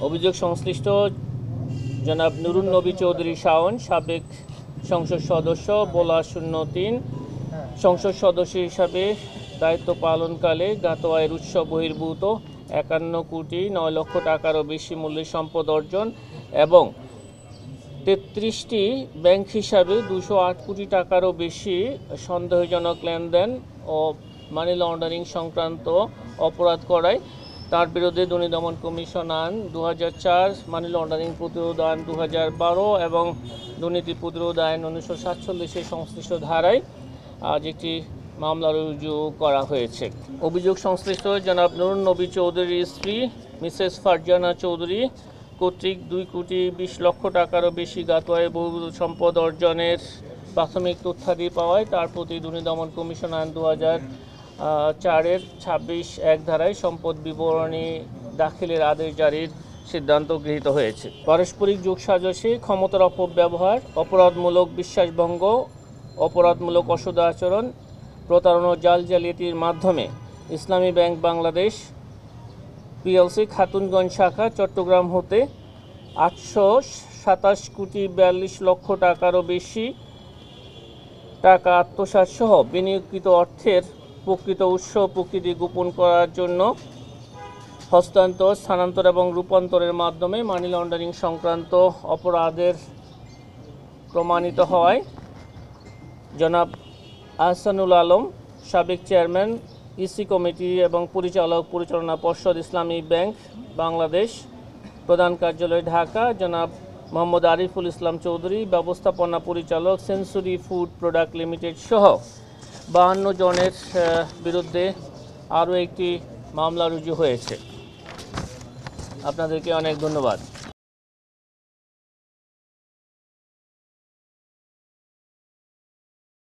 অভিযোগ সংশ্লিষ্ট জনাব নুরুন নবী চৌধুরী শাওন, সাবেক সংসদ সদস্য, বোলা 03, সংসদ সদস্য হিসাবে দায়িত্ব পালনকালে জ্ঞাত আয়ের উৎস বহির্ভূত 51,09,00,000 টাকারও বেশি মূল্যের সম্পদ অর্জন এবং 33টি ব্যাংক হিসাবে 208 কোটি টাকারও বেশি সন্দেহজনক লেনদেন ও মানি লন্ডারিং সংক্রান্ত অপরাধ করায় তার বিরুদ্ধে দুর্নীতি দমন কমিশন আইন 2004, মানি লন্ডারিং প্রতিরোধ আইন 2012 এবং দুর্নীতি প্রতিরোধ আইন 1947 সংশ্লিষ্ট ধারায় আজ একটি মামলা রুজু করা হয়েছে। অভিযোগ সংশ্লিষ্ট জনাব নুরুন নবী চৌধুরীর স্ত্রী মিসেস ফারজানা চৌধুরী কর্তৃক 2,20,00,000 টাকারও বেশি জ্ঞাত আয় বহির্ভূত সম্পদ অর্জনের প্রাথমিক তথ্যাদি পাওয়ায় তার প্রতি দুর্নীতি দমন কমিশন আইন 2004-এর 26(1) ধারায় সম্পদ বিবরণী দাখিলের আদেশ জারির সিদ্ধান্ত গৃহীত হয়েছে। পারস্পরিক যোগসাজশে ক্ষমতার অপব্যবহার, অপরাধমূলক বিশ্বাসভঙ্গ, অপরাধমূলক অসদাচরণ, প্রতারণা, জাল জালিয়াতির মাধ্যমে ইসলামী ব্যাংক বাংলাদেশ পিএলসি খাতুনগঞ্জ শাখা চট্টগ্রাম হতে 827,42,00,000 টাকারও বেশি টাকা আত্মসাৎ সহ বিনিয়োগকৃত অর্থের প্রকৃত উৎস প্রকৃতি গোপন করার জন্য হস্তান্তর, স্থানান্তর এবং রূপান্তরের মাধ্যমে মানি লন্ডারিং সংক্রান্ত অপরাধের প্রমাণিত হওয়ায় জনাব আহসানুল আলম, সাবেক চেয়ারম্যান ইসি কমিটি এবং পরিচালনা পর্ষদ ইসলামী ব্যাংক বাংলাদেশ প্রধান কার্যালয় ঢাকা, জনাব মোহাম্মদ আরিফুল ইসলাম চৌধুরী, ব্যবস্থাপনা পরিচালক সেঞ্চুরি ফুড প্রোডাক্ট লিমিটেড সহ 52 জনের বিরুদ্ধে আরও একটি মামলা রুজু হয়েছে। আপনাদেরকে অনেক ধন্যবাদ।